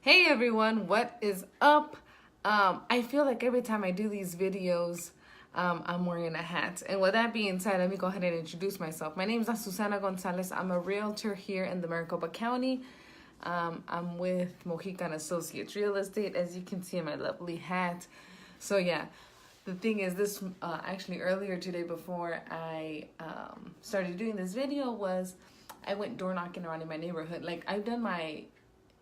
Hey everyone, what is up? I feel like every time I do these videos, I'm wearing a hat. And with that being said, let me go ahead and introduce myself. My name is Azucena Gonzalez. I'm a realtor here in the Maricopa County. I'm with Mojican Associates Real Estate, as you can see in my lovely hat. So yeah, the thing is this, actually earlier today before I started doing this video was I went door knocking around in my neighborhood. Like I've done my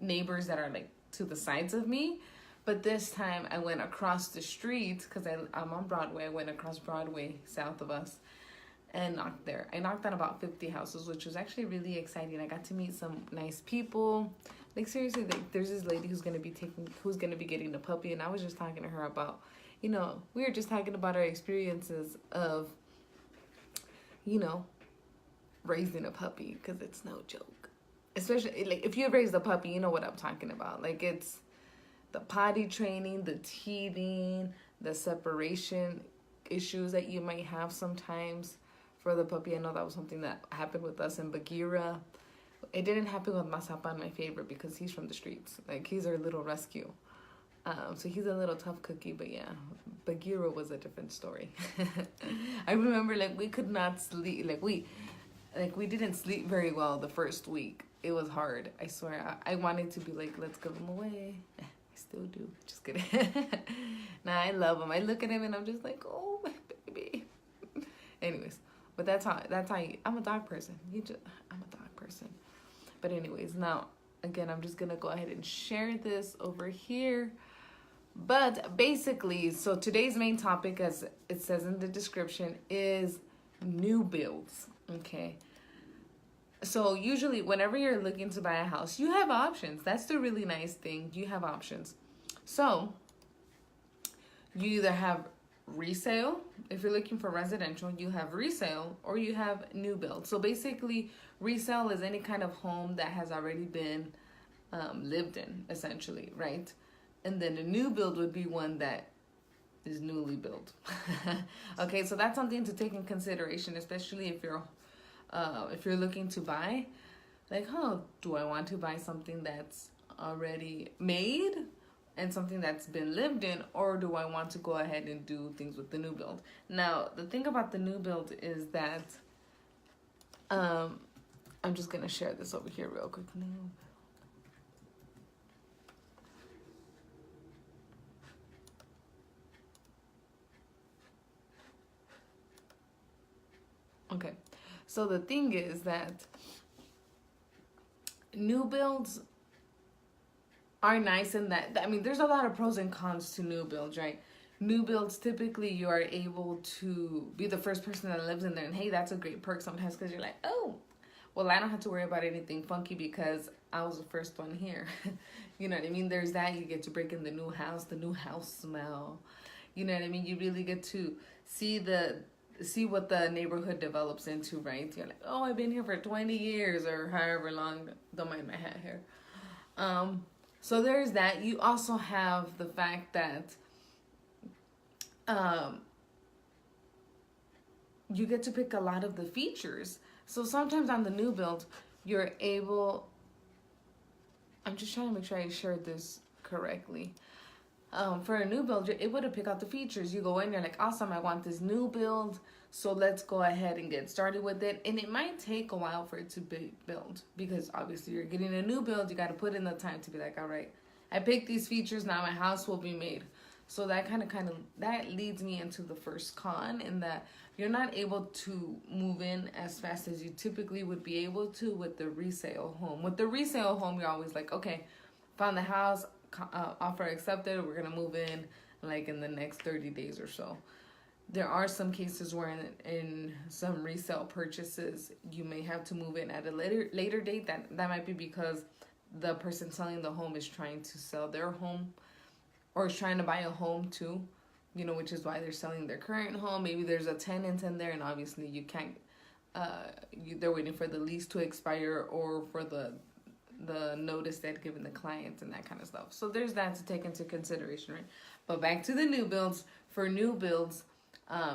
neighbors that are like to the sides of me, but this time I went across the street because I'm on Broadway. I went across Broadway south of us and knocked there. I knocked on about 50 houses, which was actually really exciting. I got to meet some nice people. Like seriously, like there's this lady who's gonna be getting a puppy, and I was just talking to her about, we were just talking about our experiences of, raising a puppy, because it's no joke. Especially like if you've raised a puppy, you know what I'm talking about. Like it's the potty training, the teething, the separation issues that you might have sometimes for the puppy. I know that was something that happened with us in Bagheera. It didn't happen with Masapan, my favorite, because he's from the streets. Like he's our little rescue. So he's a little tough cookie, but yeah, Bagheera was a different story. I remember like we could not sleep. Like we didn't sleep very well the first week. It was hard. I swear. I wanted to be like, let's give him away. I still do. Just kidding. Nah, I love him. I look at him and I'm just like, oh, my baby. Anyways, but that's how I'm a dog person. I'm a dog person. But anyways, now, again, I'm just going to go ahead and share this over here. But basically, so today's main topic, as it says in the description, is new builds. Okay. So usually whenever you're looking to buy a house, you have options. That's the really nice thing. You have options. So you either have resale. If you're looking for residential, you have resale or you have new build. So basically resale is any kind of home that has already been lived in, essentially, right? And then a new build would be one that is newly built. Okay, so that's something to take in consideration, especially if you're looking to buy. Like, do I want to buy something that's already made and something that's been lived in, or do I want to go ahead and do things with the new build? Now, the thing about the new build is that I'm just gonna share this over here real quick. New build. Okay, so the thing is that new builds are nice in that, I mean, there's a lot of pros and cons to new builds, right? New builds, typically you are able to be the first person that lives in there, and hey, that's a great perk sometimes because you're like, oh, well, I don't have to worry about anything funky because I was the first one here. You know what I mean? There's that. You get to break in the new house smell. You know what I mean? You really get to see what the neighborhood develops into, right? You're like, oh, I've been here for 20 years or however long. Don't mind my hat here. So there's that. You also have the fact that you get to pick a lot of the features. So sometimes on the new build, you're able, I'm just trying to make sure I shared this correctly. For a new build, you're able to pick out the features. You go in, you're like, awesome, I want this new build, so let's go ahead and get started with it. And it might take a while for it to be built because obviously you're getting a new build. You got to put in the time to be like, all right, I picked these features, now my house will be made. So that that leads me into the first con, in that you're not able to move in as fast as you typically would be able to with the resale home. With the resale home, you're always like, okay, found the house, offer accepted, we're gonna move in like in the next 30 days or so. There are some cases where in some resale purchases you may have to move in at a later date. That might be because the person selling the home is trying to sell their home or is trying to buy a home too, which is why they're selling their current home. Maybe there's a tenant in there and obviously you can't they're waiting for the lease to expire or for the notice they'd given the client and that kind of stuff. So there's that to take into consideration, right? But back to the new builds. For new builds,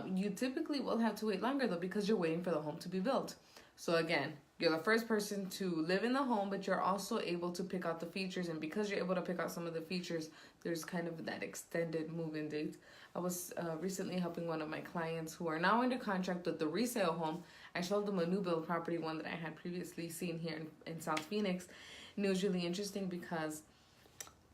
you typically will have to wait longer though because you're waiting for the home to be built. So again, You're the first person to live in the home, but you're also able to pick out the features. And because you're able to pick out some of the features, there's kind of that extended move-in date. I was recently helping one of my clients who are now under contract with the resale home. I showed them a new build property, one that I had previously seen here in South Phoenix. And it was really interesting because,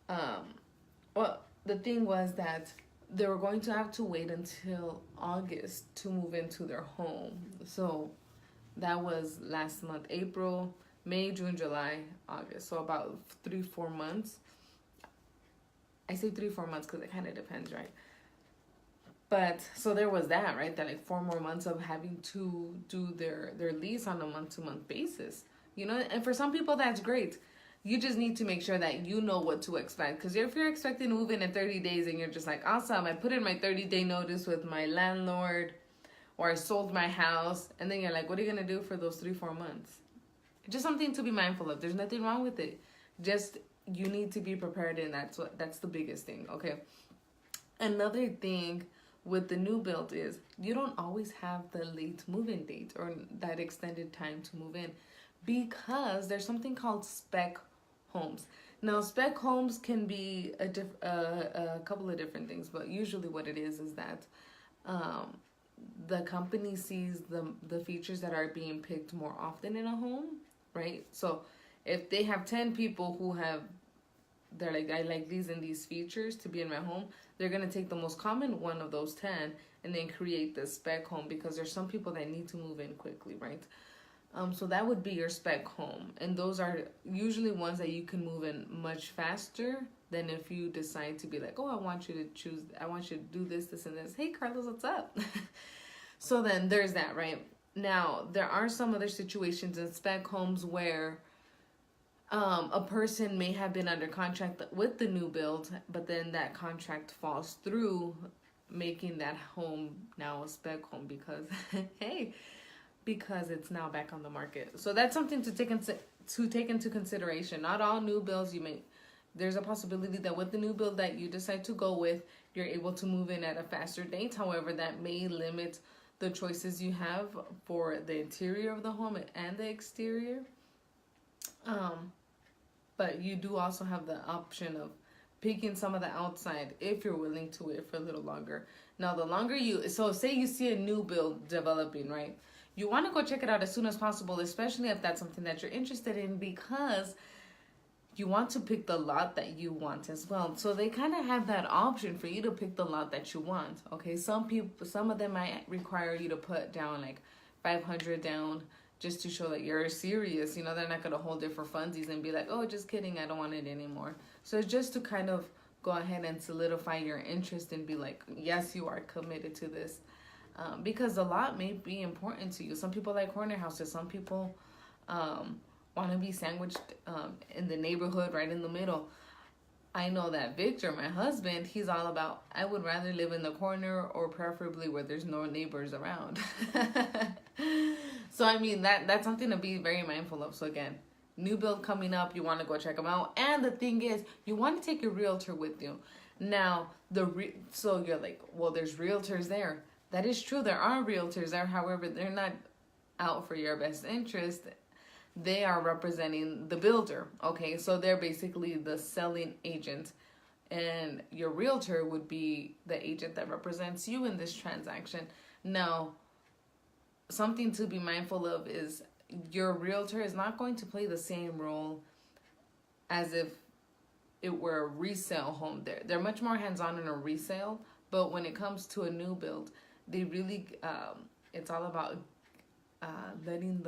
well, the thing was that they were going to have to wait until August to move into their home. So that was last month, April, May, June, July, August. So about 3-4 months. I say 3-4 months because it kind of depends, right? But so there was that, right? That like 4 more months of having to do their lease on a month-to-month basis. You know, and for some people that's great. You just need to make sure that you know what to expect. Because if you're expecting to move in 30 days and you're just like, awesome, I put in my 30-day notice with my landlord, or I sold my house, and then you're like, what are you going to do for those 3-4 months? Just something to be mindful of. There's nothing wrong with it. Just you need to be prepared, and that's the biggest thing, okay? Another thing with the new build is you don't always have the late move-in date or that extended time to move in, because there's something called spec homes. Now, spec homes can be a couple of different things, but usually what it is that the company sees the features that are being picked more often in a home, right? So if they have 10 people who they're like, I like these and these features to be in my home, they're going to take the most common one of those 10 and then create the spec home, because there's some people that need to move in quickly, right? So that would be your spec home. And those are usually ones that you can move in much faster than if you decide to be like, oh, I want you to do this, this, and this. Hey, Carlos, what's up? So then there's that, right? Now, there are some other situations in spec homes where a person may have been under contract with the new build, but then that contract falls through, making that home now a spec home because, hey, because it's now back on the market. So that's something to take into consideration. Not all new builds there's a possibility that with the new build that you decide to go with, you're able to move in at a faster date. However, that may limit the choices you have for the interior of the home and the exterior. But you do also have the option of picking some of the outside if you're willing to wait for a little longer. Now, the longer so say you see a new build developing, right? You want to go check it out as soon as possible, especially if that's something that you're interested in, because you want to pick the lot that you want as well. So they kind of have that option for you to pick the lot that you want. Okay, some of them might require you to put down like $500 down just to show that you're serious. You know, they're not going to hold it for funsies and be like, oh, just kidding, I don't want it anymore. So it's just to kind of go ahead and solidify your interest and be like, yes, you are committed to this. Because a lot may be important to you. Some people like corner houses. Some people want to be sandwiched in the neighborhood right in the middle. I know that Victor, my husband, he's all about, I would rather live in the corner or preferably where there's no neighbors around. So, I mean, that's something to be very mindful of. So, again, new build coming up, you want to go check them out. And the thing is, you want to take your realtor with you. Now, so you're like, well, there's realtors there. That is true. There are realtors there. However, they're not out for your best interest. They are representing the builder. Okay, so they're basically the selling agent. And your realtor would be the agent that represents you in this transaction. Now, something to be mindful of is your realtor is not going to play the same role as if it were a resale home. They're much more hands-on in a resale. But when it comes to a new build, they really, it's all about letting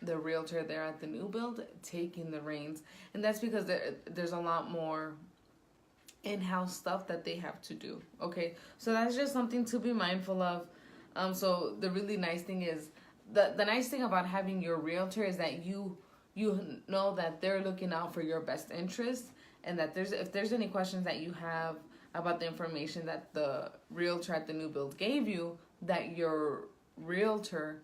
the realtor there at the new build taking the reins. And that's because there's a lot more in-house stuff that they have to do. Okay, so that's just something to be mindful of. So the really nice thing is, the nice thing about having your realtor is that you know that they're looking out for your best interest, and that if there's any questions that you have about the information that the realtor at the new build gave you, that your realtor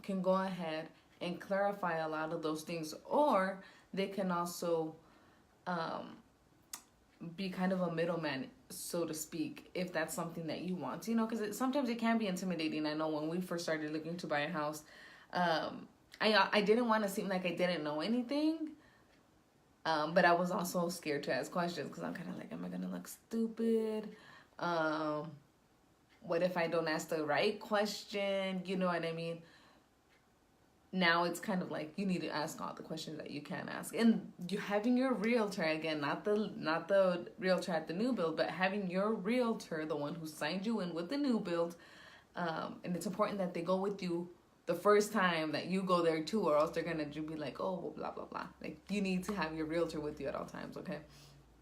can go ahead and clarify a lot of those things. Or they can also be kind of a middleman, so to speak, if that's something that you want, you know, because sometimes it can be intimidating. I know when we first started looking to buy a house, I didn't want to seem like I didn't know anything. But I was also scared to ask questions because I'm kind of like, am I going to look stupid? What if I don't ask the right question? You know what I mean? Now it's kind of like you need to ask all the questions that you can ask. And you having your realtor, again, not the realtor at the new build, but having your realtor, the one who signed you in with the new build. And it's important that they go with you the first time that you go there too, or else they're gonna be like, oh, blah blah blah. Like, you need to have your realtor with you at all times, okay?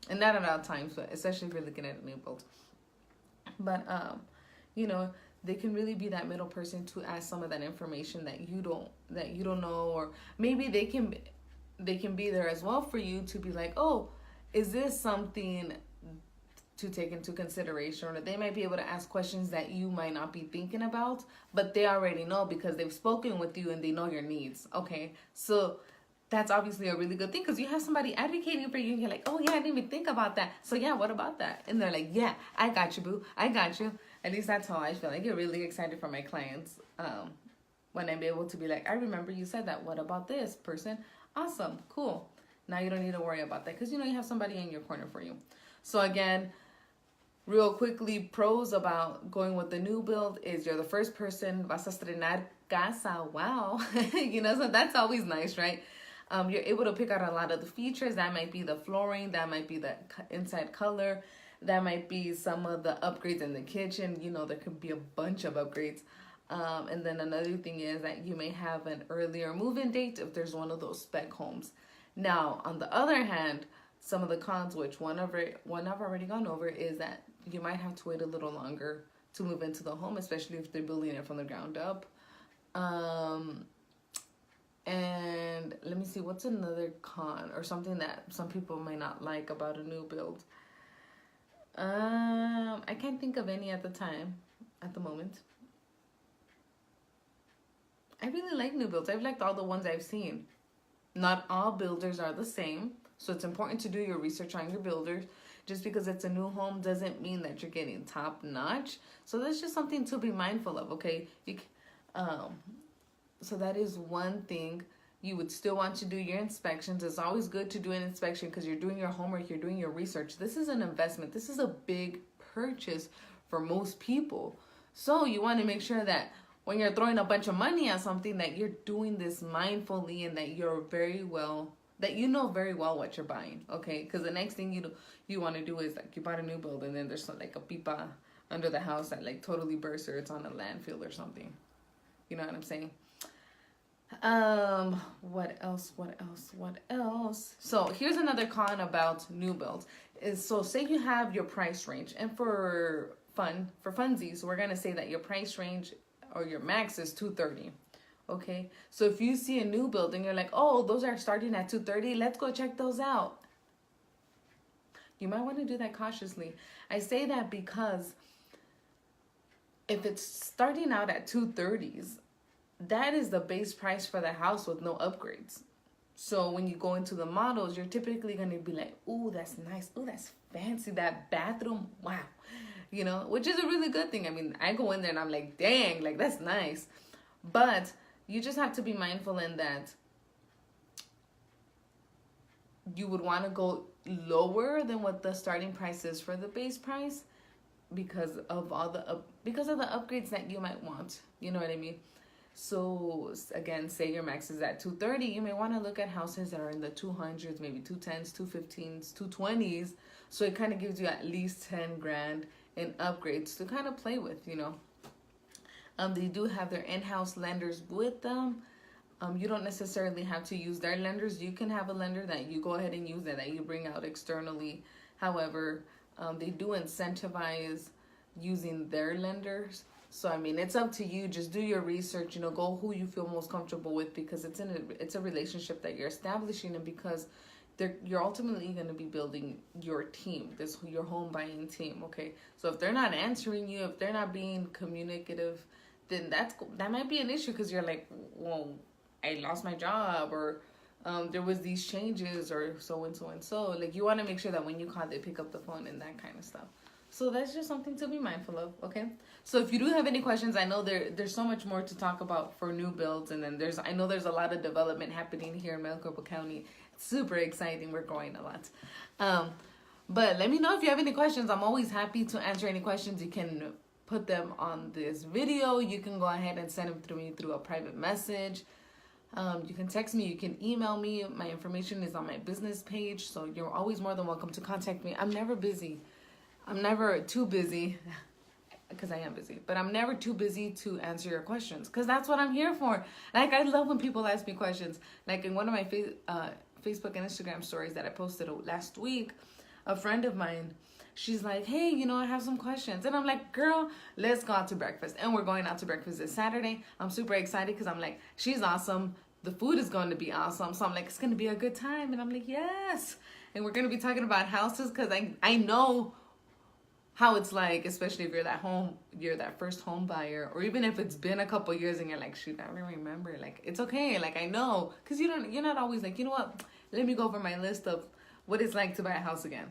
And not at all times, but especially if you're looking at a new build. But you know, they can really be that middle person to ask some of that information that you don't know, or maybe they can be there as well for you to be like, oh, is this something to take into consideration? Or they might be able to ask questions that you might not be thinking about, but they already know because they've spoken with you and they know your needs. Okay, so that's obviously a really good thing because you have somebody advocating for you and you're like, oh yeah, I didn't even think about that. So yeah, what about that? And they're like, yeah, I got you, boo. I got you. At least that's how I feel. I get really excited for my clients when I'm able to be like, I remember you said that. What about this person? Awesome, cool. Now you don't need to worry about that because you know you have somebody in your corner for you. So again, real quickly, pros about going with the new build is you're the first person. Vas a estrenar casa. Wow. You know, so that's always nice, right? You're able to pick out a lot of the features. That might be the flooring. That might be the inside color. That might be some of the upgrades in the kitchen. You know, there could be a bunch of upgrades. And then another thing is that you may have an earlier move-in date if there's one of those spec homes. Now, on the other hand, some of the cons, which one I've already gone over, is that you might have to wait a little longer to move into the home, especially if they're building it from the ground up. And let me see, what's another con or something that some people might not like about a new build? I can't think of any at the moment. I really like new builds. I've liked all the ones I've seen. Not all builders are the same, so it's important to do your research on your builders. Just because it's a new home doesn't mean that you're getting top notch. So that's just something to be mindful of, okay? So that is one thing. You would still want to do your inspections. It's always good to do an inspection because you're doing your homework, you're doing your research. This is an investment. This is a big purchase for most people. So you want to make sure that when you're throwing a bunch of money at something, that you're doing this mindfully and that that you know very well what you're buying, okay? Because the next thing you want to do is like you bought a new build and then there's like a pipa under the house that like totally bursts or it's on a landfill or something. You know what I'm saying? What else? So here's another con about new builds. So say you have your price range, and for funsies, we're gonna say that your price range or your max is $230. Okay, so if you see a new build and you're like, oh, those are starting at $230, let's go check those out. You might want to do that cautiously. I say that because if it's starting out at $230s, that is the base price for the house with no upgrades. So when you go into the models, you're typically going to be like, ooh, that's nice. Ooh, that's fancy. That bathroom, wow. You know, which is a really good thing. I mean, I go in there and I'm like, dang, like that's nice. But you just have to be mindful in that you would want to go lower than what the starting price is for the base price because of the upgrades that you might want. You know what I mean? So again, say your max is at $230, you may want to look at houses that are in the 200s, maybe 210s, 215s, 220s. So it kind of gives you at least 10 grand in upgrades to kind of play with, you know. They do have their in-house lenders with them. You don't necessarily have to use their lenders. You can have a lender that you go ahead and use and that you bring out externally. However, they do incentivize using their lenders. So, I mean, it's up to you. Just do your research, you know, go who you feel most comfortable with because it's a relationship that you're establishing and because you're ultimately going to be building your team, your home buying team, okay? So if they're not answering you, if they're not being communicative, then that might be an issue because you're like, well, I lost my job or there was these changes or so and so and so. Like, you want to make sure that when you call, they pick up the phone and that kind of stuff. So that's just something to be mindful of, okay? So if you do have any questions, I know there's so much more to talk about for new builds, and then I know there's a lot of development happening here in Maricopa County. It's super exciting. We're growing a lot. But let me know if you have any questions. I'm always happy to answer any questions. You can put them on this video. You can go ahead and send them to me through a private message. You can text me, you can email me. My information is on my business page, so you're always more than welcome to contact me. I'm never busy. I'm never too busy, because I am busy, but I'm never too busy to answer your questions, because that's what I'm here for. Like, I love when people ask me questions. Like, in one of my Facebook and Instagram stories that I posted last week, a friend of mine, she's like, hey, I have some questions. And I'm like, girl, let's go out to breakfast. And we're going out to breakfast this Saturday. I'm super excited because I'm like, she's awesome. The food is going to be awesome. So I'm like, it's going to be a good time. And I'm like, yes. And we're going to be talking about houses, because I know how it's like, especially if you're that first home buyer, or even if it's been a couple years and you're like, shoot, I don't remember. Like, it's okay. Like, I know, because you're not always like, you know what? Let me go over my list of what it's like to buy a house again.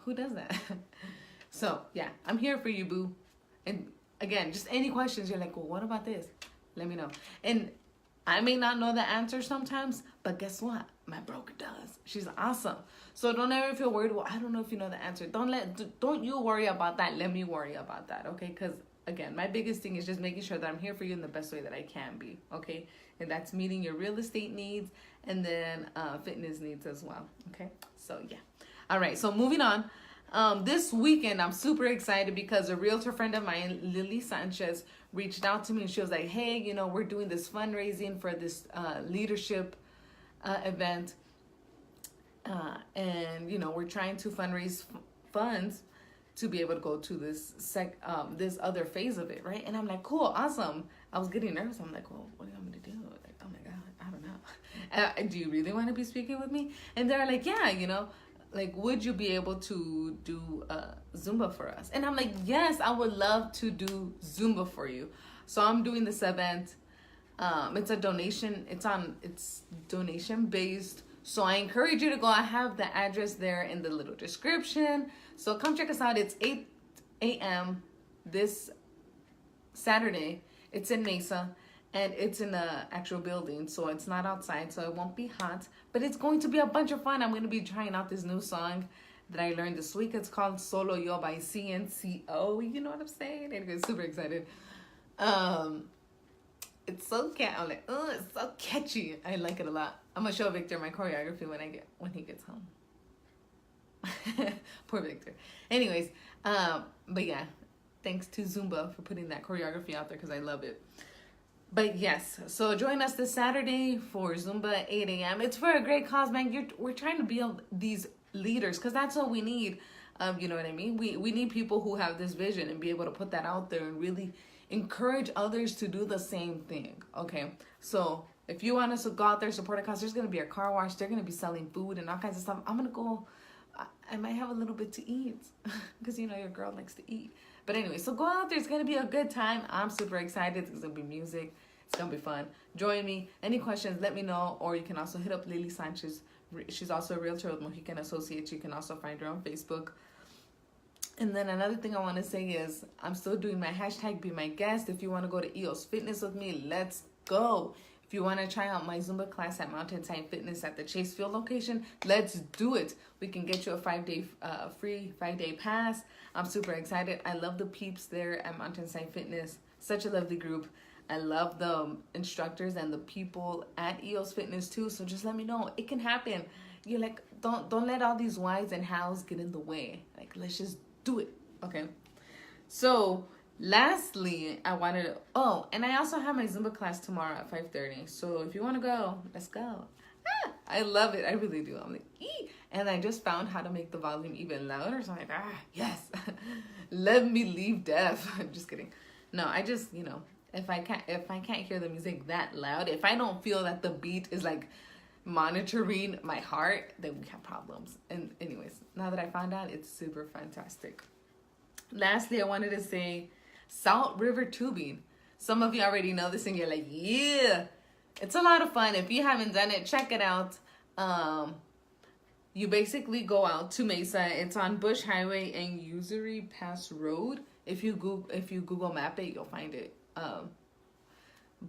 Who does that? So yeah, I'm here for you, boo. And again, just any questions, you're like, well, what about this? Let me know. And I may not know the answer sometimes, but guess what? My broker does. She's awesome. So don't ever feel worried. Well, I don't know if you know the answer. Don't you worry about that. Let me worry about that, okay? Because again, my biggest thing is just making sure that I'm here for you in the best way that I can be, okay? And that's meeting your real estate needs and then fitness needs as well, okay? So yeah. All right, so moving on. This weekend, I'm super excited because a realtor friend of mine, Lily Sanchez, reached out to me and she was like, hey, we're doing this fundraising for this leadership event. And, we're trying to fundraise funds to be able to go to this other phase of it, right? And I'm like, cool, awesome. I was getting nervous. I'm like, well, what do you want me to do? Like, oh my God, I don't know. Do you really want to be speaking with me? And they're like, yeah, like, would you be able to do Zumba for us? And I'm like, yes, I would love to do Zumba for you. So I'm doing this event. It's a donation. It's donation based. So I encourage you to go. I have the address there in the little description. So come check us out. It's 8 a.m. this Saturday. It's in Mesa. And it's in the actual building, so it's not outside, so it won't be hot. But it's going to be a bunch of fun. I'm going to be trying out this new song that I learned this week. It's called Solo Yo by CNCO. You know what I'm saying? Anyway, super excited. It's so I'm like, oh, it's so catchy. I like it a lot. I'm going to show Victor my choreography when he gets home. Poor Victor. Anyways, but yeah, thanks to Zumba for putting that choreography out there, because I love it. But yes, so join us this Saturday for Zumba at 8 a.m. It's for a great cause, man. We're trying to build these leaders, because that's what we need. You know what I mean? We need people who have this vision and be able to put that out there and really encourage others to do the same thing, okay? So if you want us to go out there, support a cause, there's going to be a car wash. They're going to be selling food and all kinds of stuff. I'm going to go. I might have a little bit to eat, because, your girl likes to eat. But anyway, so go out there. It's going to be a good time. I'm super excited. It's going to be music. It's going to be fun. Join me. Any questions, let me know. Or you can also hit up Lily Sanchez. She's also a realtor with Mohican Associates. You can also find her on Facebook. And then another thing I want to say is I'm still doing my hashtag Be My Guest. If you want to go to EOS Fitness with me, let's go. If you want to try out my Zumba class at Mountainside Fitness at the Chase Field location, let's do it. We can get you a free 5-day pass. I'm super excited. I love the peeps there at Mountainside Fitness. Such a lovely group. I love the instructors and the people at EOS Fitness too. So just let me know. It can happen. You're like, don't let all these whys and hows get in the way. Like, let's just do it. Okay. So lastly, I wanted to, and I also have my Zumba class tomorrow at 5:30. So if you want to go, let's go. I love it. I really do. I'm like, ee. And I just found how to make the volume even louder. So I'm like, yes. Let me leave deaf. I'm just kidding. No, I just, if I can't hear the music that loud, if I don't feel that the beat is like monitoring my heart, then we have problems. And anyways, now that I found out, it's super fantastic. Lastly, I wanted to say Salt River Tubing. Some of you already know this and you're like, yeah, it's a lot of fun. If you haven't done it, check it out. You basically go out to Mesa. It's on Bush Highway and Usury Pass Road. If you Google Map it, you'll find it.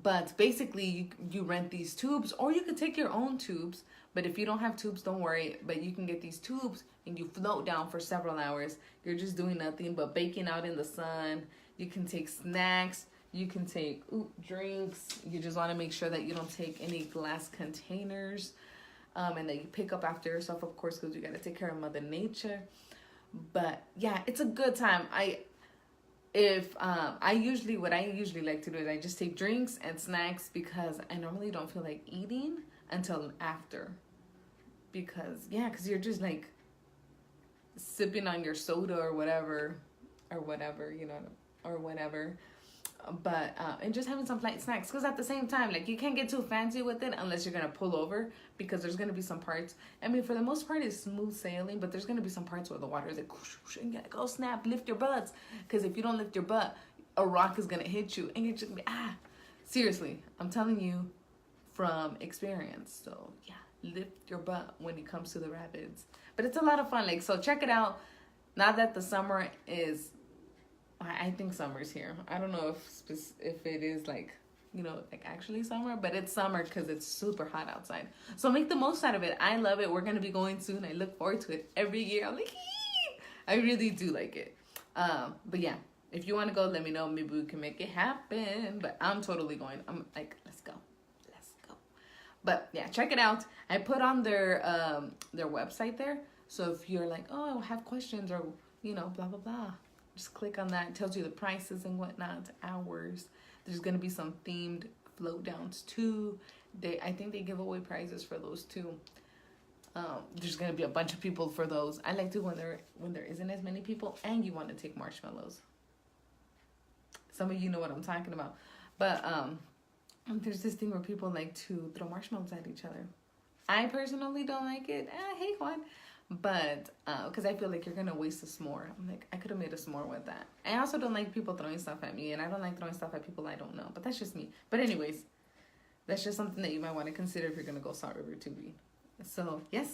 But basically, you rent these tubes, or you could take your own tubes. But if you don't have tubes, don't worry. But you can get these tubes, and you float down for several hours. You're just doing nothing but baking out in the sun. You can take snacks. You can take drinks. You just want to make sure that you don't take any glass containers. And that you pick up after yourself, of course, because you got to take care of Mother Nature. But yeah, it's a good time. What I usually like to do is I just take drinks and snacks, because I normally don't feel like eating until after. Because you're just like sipping on your soda or whatever, but and just having some light snacks, because at the same time, like, you can't get too fancy with it unless you're gonna pull over, because there's gonna be some parts. I mean, for the most part, it's smooth sailing, but there's gonna be some parts where the water is like, and you gotta go snap, lift your butts, because if you don't lift your butt, a rock is gonna hit you, and you're just gonna be seriously, I'm telling you from experience. So yeah, lift your butt when it comes to the rapids. But it's a lot of fun. Like, so check it out. Now that the summer is, I think summer's here. I don't know if it is like actually summer, but it's summer because it's super hot outside. So make the most out of it. I love it. We're gonna be going soon. I look forward to it every year. I'm like, I really do like it. But yeah, if you want to go, let me know. Maybe we can make it happen. But I'm totally going. I'm like, let's go. But yeah, check it out. I put on their website there. So if you're like, oh, I have questions, or blah blah blah, just click on that. It tells you the prices and whatnot, hours. There's gonna be some themed float downs too. I think they give away prizes for those too. There's gonna be a bunch of people for those. I like to when there isn't as many people and you want to take marshmallows. Some of you know what I'm talking about. But there's this thing where people like to throw marshmallows at each other. I personally don't like it. I hate one. But because I feel like you're gonna waste a s'more. I'm like, I could have made a s'more with that. I also don't like people throwing stuff at me, and I don't like throwing stuff at people I don't know. But that's just me. But anyways, that's just something that you might want to consider if you're gonna go Salt River Tubing. So yes,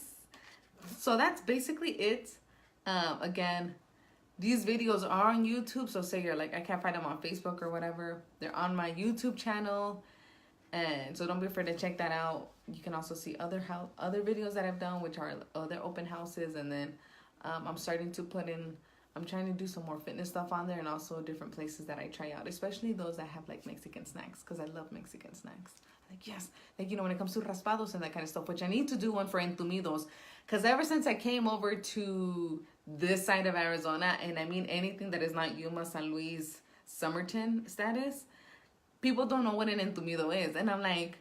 so that's basically it. Again, these videos are on YouTube. So say you're like, I can't find them on Facebook or whatever. They're on my YouTube channel. And so don't be afraid to check that out. You can also see other videos that I've done, which are other open houses. And then I'm trying to do some more fitness stuff on there, and also different places that I try out, especially those that have like Mexican snacks, because I love Mexican snacks. Like, yes, like, when it comes to raspados and that kind of stuff, which I need to do one for entumidos, because ever since I came over to this side of Arizona, and I mean anything that is not Yuma, San Luis, Somerton status, people don't know what an entumido is. And I'm like,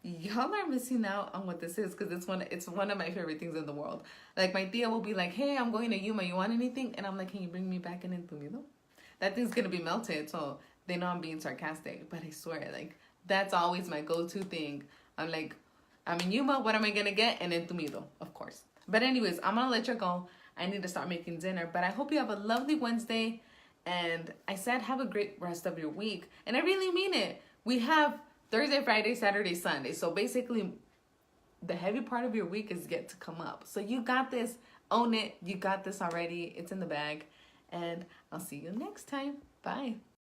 y'all are missing out on what this is, because it's one of my favorite things in the world. Like, my tia will be like, hey, I'm going to Yuma, you want anything? And I'm like, can you bring me back an entumido? That thing's gonna be melted, so they know I'm being sarcastic, but I swear, like, that's always my go-to thing. I'm like, I'm in Yuma, what am I gonna get? An entumido, of course. But anyways, I'm gonna let you go. I need to start making dinner, but I hope you have a lovely Wednesday. And I said, have a great rest of your week. And I really mean it. We have Thursday, Friday, Saturday, Sunday. So basically, the heavy part of your week is yet to come up. So you got this. Own it. You got this already. It's in the bag. And I'll see you next time. Bye.